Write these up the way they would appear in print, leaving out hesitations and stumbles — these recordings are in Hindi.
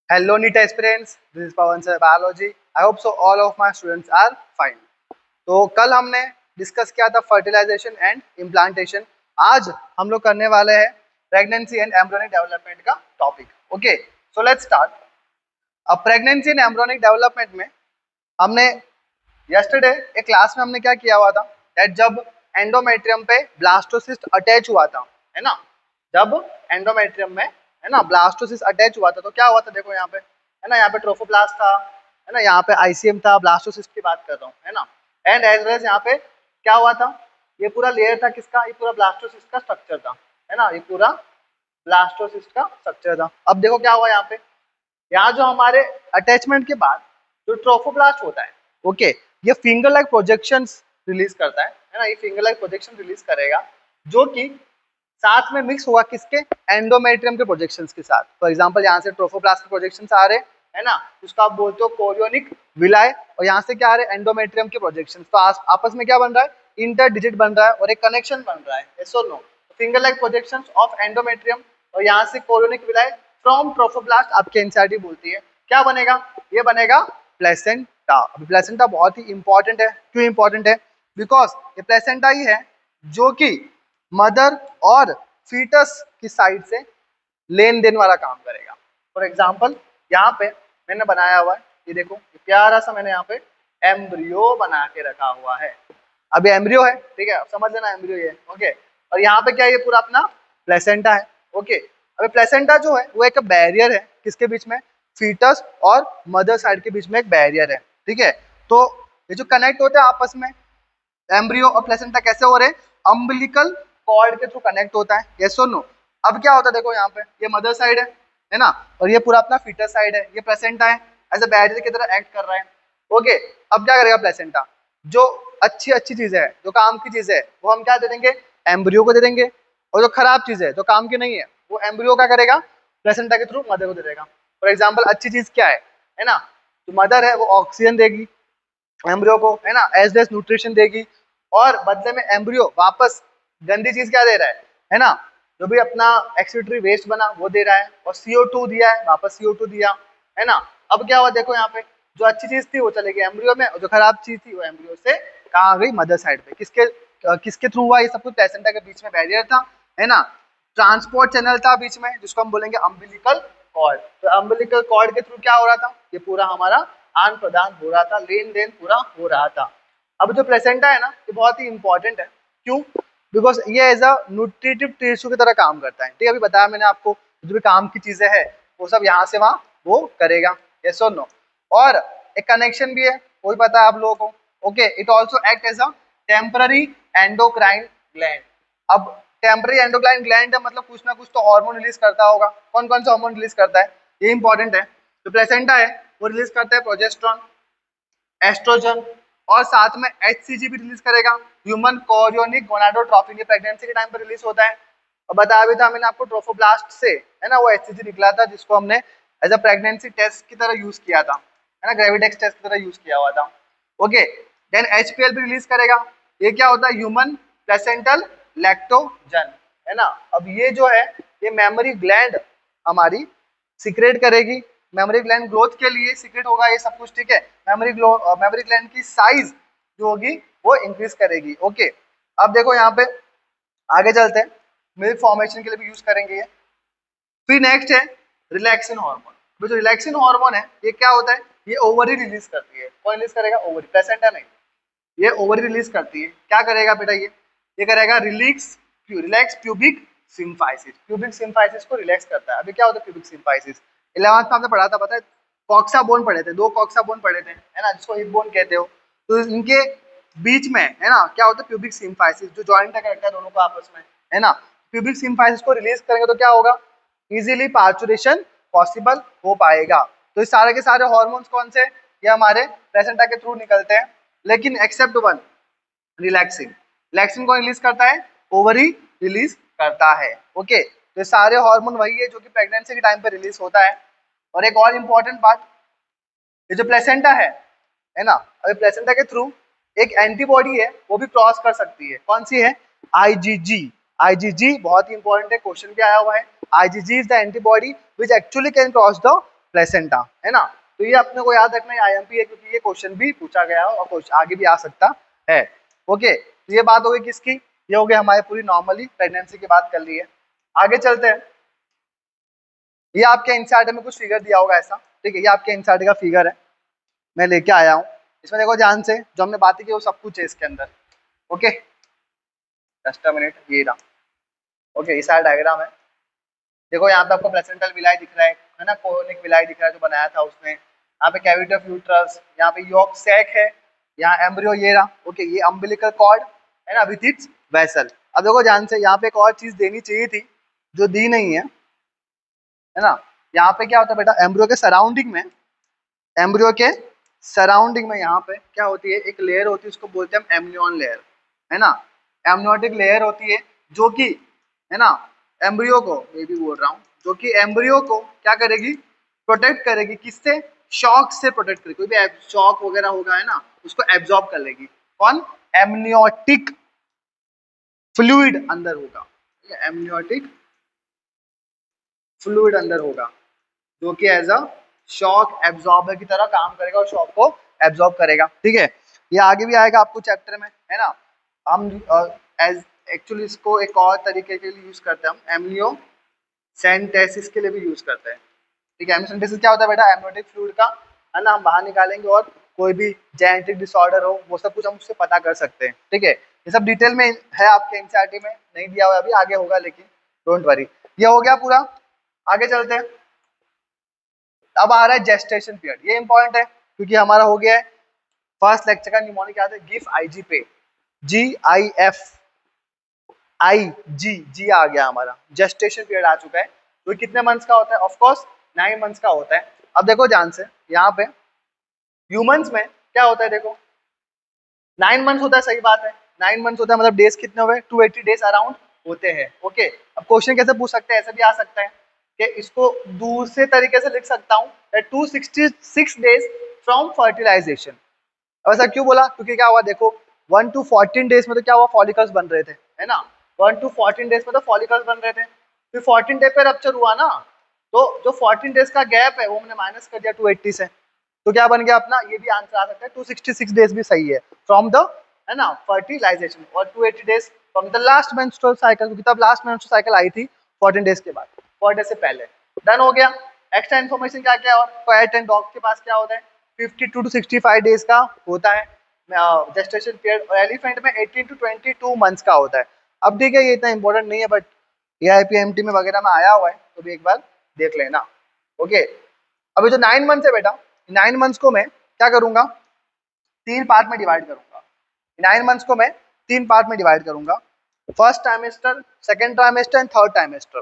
Hello, NEET aspirants. This is Pawan sir, biology. I hope so all of my students are fine. तो कल हमने डिस्कस किया था फर्टिलाइजेशन एंड इम्प्लांटेशन। आज हम लोग करने वाले हैं प्रेगनेंसी एंड एम्ब्रियोनिक डेवलपमेंट का topic. Okay, so let's start. अब प्रेगनेंसी एंड एम्ब्रियोनिक डेवलपमेंट में हमने यस्टरडे एक क्लास में हमने क्या किया हुआ था दैट जब एंडोमेट्रियम पे ब्लास्टोसिस्ट अटैच हुआ था, है ना, जब एंडोमेट्रियम में, है ना, ब्लास्टोसिस्ट अटैच हुआ था तो क्या हुआ था, देखो यहाँ पे, है ना, यहाँ पे ट्रोफोप्लास्ट था, है ना, यहाँ पे आईसीएम था, ब्लास्टोसिस्ट की बात कर रहा हूँ, है ना, एंड एज वेल एज यहाँ पे क्या हुआ था, ये पूरा लेयर था किसका, ये पूरा ब्लास्टोसिस्ट का स्ट्रक्चर था, है ना, ये पूरा ब्लास्टोसिस्ट का स्ट्रक्चर था। अब देखो क्या हुआ यहाँ पे, यहाँ जो हमारे अटैचमेंट के बाद जो ट्रोफोब्लास्ट होता है, ओके, ये फिंगर लाइक प्रोजेक्शंस रिलीज करता है ना, ये फिंगर लाइक प्रोजेक्शन रिलीज करेगा जो कि साथ में मिक्स हुआ किसके, एंडोमेट्रियम के प्रोजेक्शंस के साथ। फॉर एग्जांपल यहाँ से ट्रोफोब्लास्ट के प्रोजेक्शंस आ रहे, है ना, उसको आप बोलते हो कोरियोनिक विलाय, और यहाँ से क्या आ रहे, एंडोमेट्रियम के प्रोजेक्शंस। तो आपस में क्या बन रहा है, इंटर डिजिट बन रहा है और एक कनेक्शन बन रहा है, यस और no. Finger like projections of endometrium और यहाँ से कोरियोनिक विलाय फ्रॉम ट्रोफोब्लास्ट आपके एनसीईआरटी बोलती है, क्या बनेगा, ये बनेगा प्लेसेंटा। अभी प्लेसेंटा बहुत ही इंपॉर्टेंट है। क्यों इंपॉर्टेंट है, बिकॉज ये प्लेसेंटा ही है जो कि मदर और फीटस की साइड से लेन देन वाला काम करेगा। फॉर एग्जाम्पल यहाँ पे मैंने बनाया हुआ है, ये देखो, ये प्यारा सा मैंने यहाँ पे एम्ब्रियो बना के रखा हुआ है। अभी एम्ब्रियो है, ठीक है, समझ लेना एम्ब्रियो ये, ओके। और यहाँ पे क्या है, ये पूरा अपना प्लेसेंटा है, ओके। अभी प्लेसेंटा जो है वो एक बैरियर है किसके बीच में, फीटस और मदर साइड के बीच में एक बैरियर है, ठीक है। तो ये जो कनेक्ट होते हैं आपस में, एम्ब्रियो और प्लेसेंटा कैसे हो रहे हैं, अम्बिलिकल कॉर्ड के थ्रू कनेक्ट होता है, यस और नो। अब क्या होता है, देखो यहाँ पे ये मदर साइड है ना, और ये पूरा अपना फीटस साइड है, ये प्लेसेंटा है, एज अ बैरियर की तरह एक्ट कर रहा है, ओके। अब क्या करेगा प्लेसेंटा, जो अच्छी अच्छी चीज है, जो काम की चीज है, वो हम क्या दे देंगे, एम्ब्रियो को दे देंगे, और जो खराब चीज है, जो काम की नहीं है, वो एम्ब्रियो क्या करेगा, प्लेसेंटा के थ्रू मदर को दे देगा। फॉर एग्जाम्पल अच्छी चीज क्या है ना, जो मदर है वो ऑक्सीजन देगी एम्ब्रियो को, है ना, एज वेल न्यूट्रिशन देगी, और बदले में एम्ब्रियो वापस गंदी चीज क्या दे रहा है ना, जो भी अपना एक्सक्रीटरी वेस्ट बना वो दे रहा है, और CO2 दिया है, वापस CO2 दिया, है ना। अब क्या हुआ, देखो यहाँ पे जो अच्छी चीज थी वो चले गई एम्ब्रियो में, और जो खराब चीज थी वो एम्ब्रियो से कहाँ आ गई, मदर साइड पे। किसके थ्रू हुआ ये सब कुछ, प्लेसेंटा के बीच में बैरियर था, है ना, ट्रांसपोर्ट चैनल था बीच में जिसको हम बोलेंगे अम्बिलिकल कॉर्ड। तो अम्बिलिकल कॉर्ड के थ्रू क्या हो रहा था, ये पूरा हमारा आदान प्रदान हो रहा था, लेन देन पूरा हो रहा था। अब जो प्लेसेंटा है ना, ये बहुत ही इंपॉर्टेंट है। क्यों, बिकॉज ये एज अ न्यूट्रिटिव टिश्यू की तरह काम करता है, ठीक है। अभी बताया मैंने आपको, जो भी काम की चीजें है वो सब यहाँ से वहाँ वो करेगा, यस और नो। और एक कनेक्शन भी है, वो भी पता है आप लोगों को, okay. It also act as a temporary endocrine gland. अब टेम्पररी एंडोक्राइन ग्लैंड है मतलब कुछ ना कुछ तो हार्मोन रिलीज करता होगा। कौन कौन सा हार्मोन रिलीज करता है, ये इंपॉर्टेंट है। जो प्लेसेंटा है वो रिलीज करता है प्रोजेस्टेरोन, एस्ट्रोजन, और साथ में HCG भी रिलीज करेगा, ह्यूमन कोरियोनिक गोनाडोट्रोपिन, ये प्रेगनेंसी के टाइम पर रिलीज होता है। और बताया भी था मैंने आपको ट्रोफोब्लास्ट से, है ना, वो HCG निकला था जिसको हमने एज अ प्रेगनेंसी टेस्ट की तरह यूज किया था, है ना, ग्रेविडेक्स टेस्ट की तरह यूज किया हुआ था, ओके। देन HPL भी रिलीज करेगा, ये क्या होता है, ह्यूमन प्लेसेंटल लैक्टोजन, है ना। अब ये जो है ये मेमोरी ग्लैंड हमारी सिक्रेट करेगी, मेमोरी ग्लैंड ग्रोथ के लिए सिक्रेट होगा ये सब कुछ, ठीक है। मेमोरी ग्लैंड की साइज जो होगी वो इंक्रीज करेगी, ओके। अब देखो यहाँ पे आगे चलते हैं, मिल्क फॉर्मेशन के लिए भी यूज करेंगे ये। फिर नेक्स्ट है रिलैक्सिन हार्मोन। जो रिलैक्सिन हार्मोन है ये क्या होता है, ये ओवरी रिलीज करती है। कौन रिलीज करेगा, ओवरी, प्लेसेंटा नहीं, ये ओवरी रिलीज करती है। क्या करेगा बेटा, ये करेगा relax pubic symphysis, pubic symphysis को रिलैक्स करता है। अभी क्या होता है प्यूबिक सिम्फाइसिस, 11th में आपने पढ़ा था, पता है, कॉक्सा बोन पढ़े थे, दो कॉक्सा बोन पढ़े थे, है ना, जिसको हिप बोन कहते हो। तो इनके बीच में, है ना, क्या होता है प्यूबिक सिम्फाइसिस, जो जॉइंट करता है दोनों को आपस में, है ना। प्यूबिक सिम्फाइसिस को रिलीज करेंगे तो क्या होगा, इजीली पार्चुरेशन पॉसिबल हो पाएगा। तो ये सारे के सारे हॉर्मोन्स कौन से, ये हमारे प्लेसेंटा के थ्रू निकलते हैं, लेकिन एक्सेप्ट वन, रिलैक्सिन। रिलैक्सिन को रिलीज करता है, ओवरी रिलीज करता है, ओके। तो ये सारे हार्मोन वही है जो कि प्रेगनेंसी के टाइम पे रिलीज होता है। और एक और इंपॉर्टेंट बात, ये जो प्लेसेंटा है ना, अभी प्लेसेंटा के थ्रू एक एंटीबॉडी है वो भी क्रॉस कर सकती है। कौन सी है, IgG। IgG बहुत ही इंपॉर्टेंट है, क्वेश्चन भी आया हुआ है। IgG is the antibody which actually can cross the placenta, है ना। तो ये अपने को याद रखना, आईएमपी है, क्योंकि ये क्वेश्चन भी पूछा गया है और आगे भी आ सकता है। ओके, तो ये बात हो गई किसकी, ये हो गई हमारी पूरी नॉर्मली प्रेगनेंसी की बात कर ली है। आगे चलते हैं। ये आपके एनसीईआरटी में कुछ फिगर दिया होगा ऐसा, ठीक है, ये आपके एनसीईआरटी का फिगर है, मैं लेके आया हूँ। इसमें देखो ध्यान से, जो हमने बातें की वो सब कुछ है इसके अंदर। ओके, जस्ट अ मिनट, ये रहा। ओके, ये सारा डायग्राम है। देखो यहाँ पे आपको प्लेसेंटल विलाई दिख रहा है ना, कोरोनिक विलाई दिख रहा है जो बनाया था उसने। यहाँ पे कैविटी ऑफ यूट्रस, यहाँ पे यॉर्क सैक है, यहाँ एम्ब्रियो ये रहा। ओके, ये अम्बिलिकल कॉर्ड है ना विथ इट्स वेसल। अब देखो ध्यान से, यहाँ पे एक और चीज देनी चाहिए थी जो दी नहीं है ना। यहाँ पे क्या होता है बेटा, एम्ब्रियो के सराउंडिंग में, एम्ब्रियो के सराउंडिंग में यहाँ पे क्या होती है, एक लेयर होती है, उसको बोलते हैं हम एमनियन लेयर, है ना। एमनियोटिक लेयर होती है जो कि, है ना, एम्ब्रियो को, ये भी बोल रहा हूँ, जो कि एम्ब्रियो को क्या करेगी, प्रोटेक्ट करेगी, किससे, शॉक से प्रोटेक्ट करेगी। कोई भी शॉक वगैरह होगा, है ना, उसको एब्जॉर्ब कर लेगी। कौन, एमनियोटिक फ्लूइड अंदर होगा, एमनियोटिक फ्लूइड अंदर होगा, जो कि एज अ शॉक एब्जॉर्बर की तरह काम करेगा और शॉक को एब्जॉर्ब करेगा, ठीक है। ये आगे भी आएगा आपको चैप्टर में, है ना। हम एज एक्चुअली इसको एक और तरीके के लिए यूज करते हैं, हम एमनियोसेंटेसिस के लिए भी यूज करते हैं, ठीक है। एमनियोसेंटेसिस क्या होता है बेटा, एमनियोटिक फ्लूइड का, है ना, हम बाहर निकालेंगे और कोई भी जेनेटिक डिसऑर्डर हो वो सब कुछ हम उससे पता कर सकते हैं, ठीक है। ये सब डिटेल में है आपके एनसीईआरटी में, नहीं दिया हुआ अभी, आगे होगा, लेकिन डोंट वरी। ये हो गया पूरा, आगे चलते हैं। अब आ रहा है जेस्टेशन पीरियड, ये इंपॉर्टेंट है क्योंकि हमारा हो गया है फर्स्ट लेक्चर का निमोनिक याद है, गिफ आईजी पे, GIF जी आ गया हमारा, जेस्टेशन पीरियड आ चुका है। तो कितने मंथ्स का होता है, ऑफ कोर्स 9 मंथ्स का होता है। अब देखो ध्यान से, यहाँ पे ह्यूमंस में क्या होता है, देखो 9 मंथ्स होता है, सही बात है, 9 मंथ्स होता है, मतलब डेज कितने हुए, 280 डेज अराउंड होते हैं। ओके, अब क्वेश्चन कैसे पूछ सकते हैं, ऐसे भी आ सकता है कि इसको दूसरे तरीके से लिख सकता हूँ, 266 डेज फ्रॉम फर्टिलाइजेशन। अब ऐसा क्यों बोला, क्योंकि क्या हुआ देखो, 1 to 14 डेज में तो क्या हुआ, फॉलिकल्स बन रहे थे, है ना। 1 to 14 डेज में तो फॉलिकल्स बन रहे थे, फिर 14 डे पे रप्चर हुआ ना, तो जो 14 डेज का गैप है वो हमने माइनस कर दिया 280 से, तो क्या बन गया अपना, ये भी आंसर आ सकता है 266 डेज भी सही है फ्रॉम द, है ना, फर्टिलाइजेशन, और 280 days from the last menstrual cycle, क्योंकि तब लास्ट मेंस्ट्रुअल साइकिल आई थी 14 डेज के बाद, 4 डेज से पहले। डन हो गया। एक्स्ट्रा इन्फॉर्मेशन क्या क्या, और कैट एंड डॉग के पास क्या होता है, 52 to 65 डेज का होता है जेस्टेशन पीरियड, और एलिफेंट में 18 to 22 मंथ्स का होता है। अब ठीक है, ये इतना इंपॉर्टेंट नहीं है, बट AIPMT में वगैरह में आया हुआ है, तो भी एक बार देख लेना। ओके, अभी जो 9 मंथ्स है बेटा, 9 मंथ्स को मैं क्या करूंगा, 3 पार्ट में डिवाइड करूंगा। 9 मंथ्स को मैं 3 पार्ट में डिवाइड करूंगा, first trimester, second trimester and third trimester.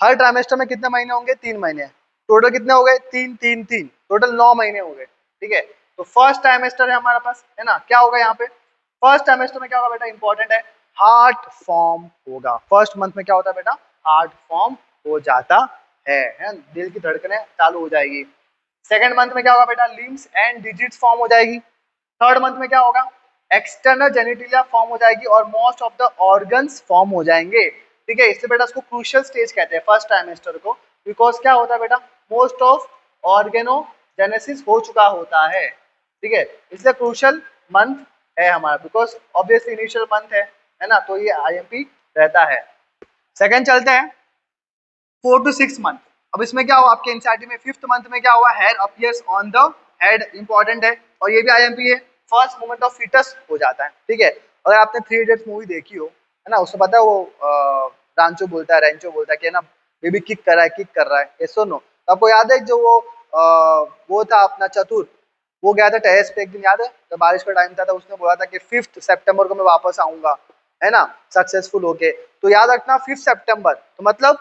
Her trimester में कितने महीने होंगे, 3 महीने। टोटल कितने हो गए, 3 3 3, टोटल 9 महीने हो गए, ठीक है। तो फर्स्ट ट्राइमेस्टर है हमारे पास, है ना, क्या होगा यहाँ पे, फर्स्ट ट्राइमेस्टर में क्या होगा बेटा, इंपॉर्टेंट है, हार्ट फॉर्म होगा। फर्स्ट मंथ में क्या होता है बेटा, हार्ट फॉर्म हो जाता है, दिल की धड़कनें चालू हो जाएगी। सेकेंड मंथ में क्या होगा बेटा, लिम्स एंड डिजिट्स फॉर्म हो जाएगी। थर्ड मंथ में क्या होगा, एक्सटर्नल जेनिटिलिया फॉर्म हो जाएगी और most of the organs form हो जाएंगे, ठीक है। इसलिए बेटा इसको क्रूशियल स्टेज कहते हैं फर्स्ट ट्राइमेस्टर को, बिकॉज क्या होता है बेटा, मोस्ट ऑफ ऑर्गेनोजेनेसिस हो चुका होता है, ठीक है। इसलिए क्रूशियल मंथ है हमारा, बिकॉज ऑब्वियसली इनिशियल मंथ है ना, तो ये IMP रहता है। सेकेंड चलते हैं, 4 to 6 मंथ। अब इसमें क्या हुआ आपके एनसीईआरटी में, 5th मंथ में क्या हुआ, hair appears on the head, important है, और ये भी IMP है, फर्स्ट मोमेंट ऑफ फीटस हो जाता है, ठीक है। अगर आपने 3 इडियट्स मूवी देखी हो, है ना, उससे पता है वो रांचो बोलता है कि ना, बेबी किक कर रहा है, किक कर रहा है, ये सुनो। तो आपको याद है जो वो था अपना चतुर, वो गया था टेरेस पे एक दिन, याद है, जब बारिश का टाइम था, तो उसने बोला था कि 5 सितंबर को मैं वापस आऊंगा, है ना, सक्सेसफुल होके। तो याद रखना 5 सितंबर, तो मतलब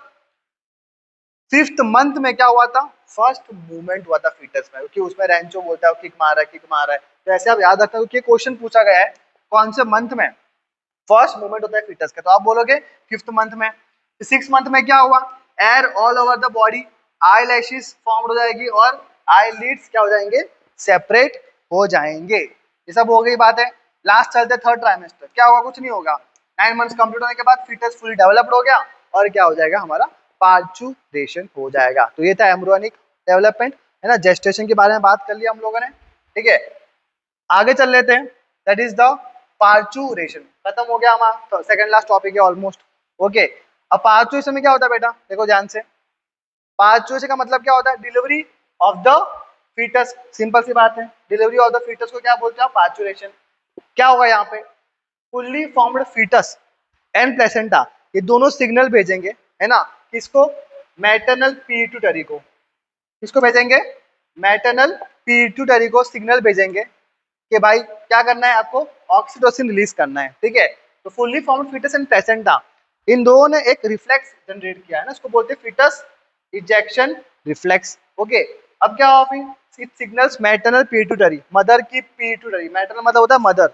5th मंथ में क्या हुआ था, फर्स्ट मूवमेंट हुआ था फीटस में, क्योंकि उसमें रेंचो बोलता है किक मार रहा है, किक मार रहा है। तो ऐसे आप याद रखना, क्योंकि क्वेश्चन पूछा गया है कौन से मंथ में फर्स्ट मूवमेंट होता है फीटस का, तो आप बोलोगे 5th मंथ में। 6th मंथ में क्या हुआ, air all over the body, eye lashes form हो जाएगी और आई लिड्स क्या हो जाएंगे, सेपरेट हो जाएंगे। ये सब हो गई बात है। लास्ट चलते थर्ड ट्राइमेस्टर, क्या होगा, कुछ नहीं होगा, 9 मंथ्स कंप्लीट होने के बाद फीटस फुली डेवलप्ड हो गया और क्या हो जाएगा हमारा, पार्चुरेशन हो जाएगा। तो ये था एम्ब्रियोनिक डेवलपमेंट, है ना, जेस्टेशन के बारे में बात कर लिया हम लोगों ने, ठीक है। आगे चल लेते हैं, दैट इज द पार्चुरेशन। खत्म हो गया हमारा तो सेकंड लास्ट टॉपिक है ऑलमोस्ट, ओके। अब पार्चुरेशन में क्या होता है बेटा, देखो ध्यान से, पार्चुरेशन का मतलब क्या होता है, delivery of the foetus, simple सी बात है, डिलीवरी ऑफ द फीटस को क्या बोलते हैं, पार्चुरेशन। क्या होगा यहाँ पे, fully formed foetus and placenta, ये दोनों सिग्नल भेजेंगे, है ना, किसको, मैटरनल पीट्यूटरी को, किसको भेजेंगे, मैटरनल पीट्यूटरी को सिग्नल भेजेंगे कि भाई क्या करना है आपको, ऑक्सीटोसिन रिलीज करना है, ठीक है। तो fully formed foetus and placenta, इन दोनों ने एक रिफ्लेक्स जनरेट किया है ना, इसको बोलते हैं फीटस इजेक्शन रिफ्लेक्स, ओके। अब क्या हुआ फिर, सिग्नल्स मैटरनल पीट्यूटरी, मदर की पीट्यूटरी, मैटरनल मतलब होता है मदर,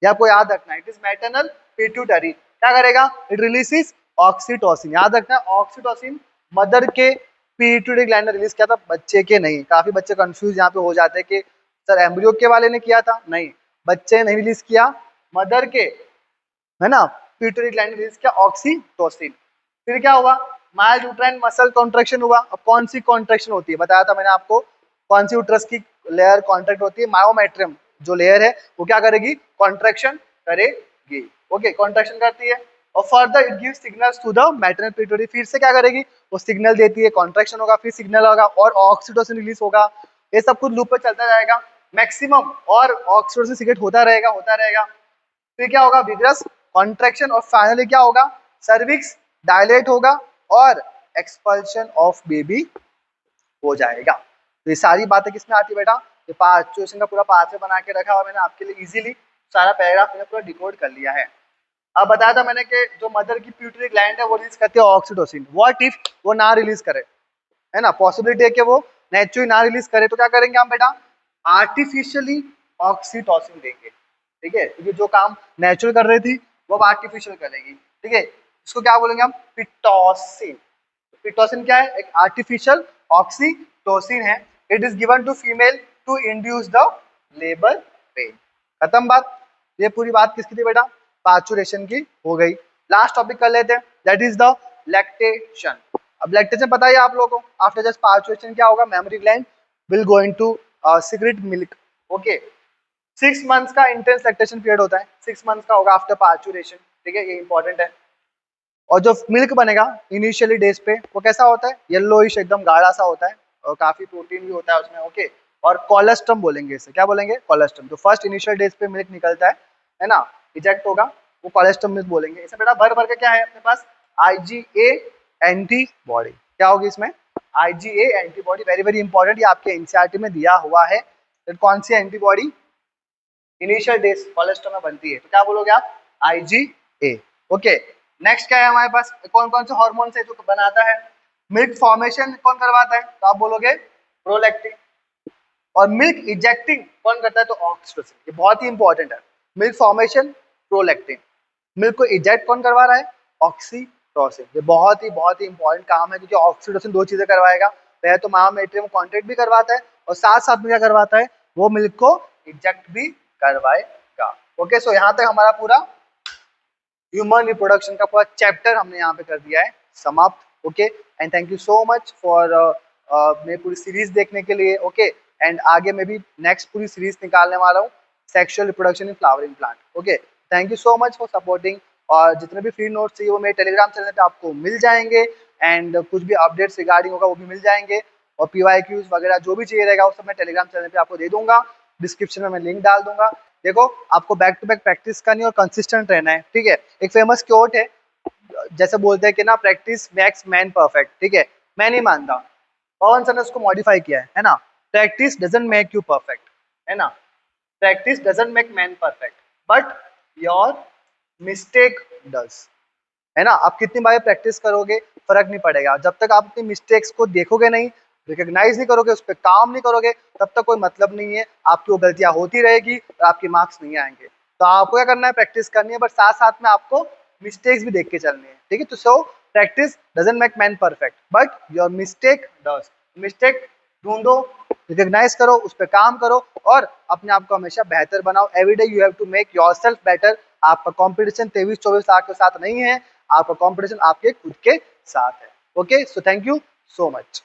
ये आपको याद रखना है, इट इज मैटरनल पीट्यूटरी, क्या करेगा, इट रिलीजेस ऑक्सीटोसिन, याद रखना है ऑक्सीटोसिन मदर के पीट्यूटरी ग्लैंड ने रिलीज किया था, बच्चे के नहीं। काफी बच्चे कंफ्यूज यहाँ पे हो जाते हैं कि सर एम्ब्रियो के वाले ने किया था, नहीं, बच्चे नहीं रिलीज किया, मदर के, है ना, पीट्यूटरी ग्लैंड ने रिलीज किया ऑक्सीटोसिन। फिर क्या हुआ, माइल्ड यूट्राइन मसल कॉन्ट्रैक्शन हुआ। अब कौन सी कॉन्ट्रैक्शन होती है, बताया था मैंने आपको, कौन सी यूट्रस की लेयर कॉन्ट्रैक्ट होती है, मायोमेट्रियम जो लेयर है वो क्या करेगी, कॉन्ट्रैक्शन करेगी, ओके, कॉन्ट्रैक्शन करती है। और further it gives signals to the maternal pituitary, फिर से क्या करेगी, वो सिग्नल देती है, कॉन्ट्रैक्शन होगा, फिर सिग्नल होगा और ऑक्सीटोसिन रिलीज होगा, ये सब कुछ लूप पे चलता जाएगा मैक्सिमम, और ऑक्सीटोसिन सीक्रेट होता रहेगा होता रहेगा। फिर क्या होगा, विग्रस कॉन्ट्रैक्शन, और फाइनली क्या होगा, सर्विक्स डायलेट होगा और एक्सपल्शन ऑफ बेबी हो जाएगा। तो ये सारी बातें किसमें आती है बेटा, ये पार्चुरेशन का पूरा पाथवे बना के रखा हुआ मैंने आपके लिए, इजीली सारा पैराग्राफ मैंने पूरा डिकोड कर लिया है। अब बताया था मैंने कि जो मदर की प्यूटरी ग्लैंड है वो रिलीज करती है ऑक्सीटोसिन, व्हाट इफ वो ना रिलीज करे, है ना, पॉसिबिलिटी है कि वो नेचुरली ना रिलीज करे, तो क्या करेंगे हम बेटा, आर्टिफिशियली ऑक्सीटोसिन देंगे, ठीक है, क्योंकि जो काम नेचुरल कर रही थी वो अब आर्टिफिशियल करेगी, ठीक है। इसको क्या बोलेंगे हम, पिटोसिन। पिटोसिन क्या है, एक आर्टिफिशियल ऑक्सीटोसिन है, it is given to female to induce the labour pain. खत्म बात, ये पूरी बात किसकी थी बेटा, पार्चुरेशन की हो गई। लास्ट टॉपिक कर लेते हैं, दैट इज द लैक्टेशन। अब लैक्टेशन पता है आप लोगों को, आफ्टर जस्ट पार्चुरेशन क्या होगा, mammary gland will going to secrete milk, okay. 6 months का इंटेंस लैक्टेशन पीरियड होता है, 6 मंथ्स का होगा आफ्टर पार्चुरेशन, ठीक है, ये इंपॉर्टेंट है। और जो मिल्क बनेगा इनिशियली डेज पे वो कैसा होता है, येलोइश एकदम गाढ़ा सा होता है, और काफी प्रोटीन भी होता है उसमें, ओके। और कोलेस्ट्रम बोलेंगे इसे, क्या बोलेंगे, कोलेस्ट्रम। जो फर्स्ट इनिशियल डेज पे मिल्क निकलता है ना, इजेक्ट होगा, वो कोलेस्ट्रम मिल्क बोलेंगे। इसमें बेटा भर भर के क्या है अपने पास, IgA एंटीबॉडी, क्या होगी इसमें, IgA antibody, very very important, ये आपके एनसीईआरटी में दिया हुआ है। तो कौन सी एंटीबॉडी इनिशियल डेज कोलेस्ट्रॉल में बनती है, तो क्या बोलोगे आप, IgA, ओके। नेक्स्ट क्या है हमारे पास, कौन कौन से हार्मोन है जो बनाता है, मिल्क फॉर्मेशन कौन करवाता है, तो आप बोलोगे प्रोलैक्टिन। और मिल्क इजेक्टिंग कौन करता है, तो ऑक्सीटोसिन, ये बहुत ही इंपॉर्टेंट है, मिल्क फॉर्मेशन प्रोलैक्टिन, मिल्क को इजेक्ट कौन करवा रहा है, ऑक्सीटोसिन, ये बहुत ही इंपॉर्टेंट काम है, क्योंकि ऑक्सीटोसिन दो चीजें करवाएगा, पहले तो मायोमेट्रियम कॉन्ट्रैक्ट भी करवाता है और साथ साथ में क्या करवाता है, वो मिल्क को इजेक्ट भी करवाएगा, ओके। सो यहाँ तक हमारा पूरा ह्यूमन रिप्रोडक्शन का पूरा चैप्टर हमने यहाँ पे कर दिया है समाप्त, okay. And thank you so much for मेरी पूरी सीरीज देखने के लिए, ओके। एंड आगे मैं भी नेक्स्ट पूरी सीरीज निकालने वाला हूँ, sexual reproduction in flowering plant, okay. Thank you so much for supporting, और जितने भी फ्री नोट्स चाहिए वो मेरे टेलीग्राम चैनल पे आपको मिल जाएंगे, एंड कुछ भी अपडेट्स रिगार्डिंग होगा वो भी मिल जाएंगे, और PYQs वगैरह जो भी चाहिए रहेगा वो सब मैं टेलीग्राम चैनल पे आपको दे दूंगा, डिस्क्रिप्शन में मैं लिंक डाल दूंगा। देखो आपको बैक टू बैक प्रैक्टिस करनी है और कंसिस्टेंट रहना है, ठीक है। एक फेमस कोट है, जैसे बोलते हैं कि ना, प्रैक्टिस मेक्स मैन परफेक्ट, ठीक है, मैं नहीं मानता, पवन सर ने उसको मॉडिफाई किया है ना, practice doesn't make you perfect, है ना, practice doesn't make man perfect, but your mistake does, है ना। आप कितनी बार प्रैक्टिस करोगे फर्क नहीं पड़ेगा, जब तक आप अपनी मिस्टेक्स को देखोगे नहीं, रिकॉग्नाइज नहीं करोगे, उस पर काम नहीं करोगे, तब तक कोई मतलब नहीं है, आपकी वो गलतियां होती रहेगी और आपके मार्क्स नहीं आएंगे। तो आपको क्या करना है, प्रैक्टिस करनी है, बट साथ साथ में आपको मिस्टेक्स भी देख के चलनी है, ठीक है। तो so practice doesn't make man perfect, but your mistake does, mistake ढूंढो, रिकॉग्नाइज करो, उस पर काम करो, और अपने आप को हमेशा बेहतर बनाओ। Everyday you have to make yourself better. आपका कंपटीशन 23-24 लाख के साथ नहीं है, आपका कंपटीशन आपके खुद के साथ है, okay. So thank you so much.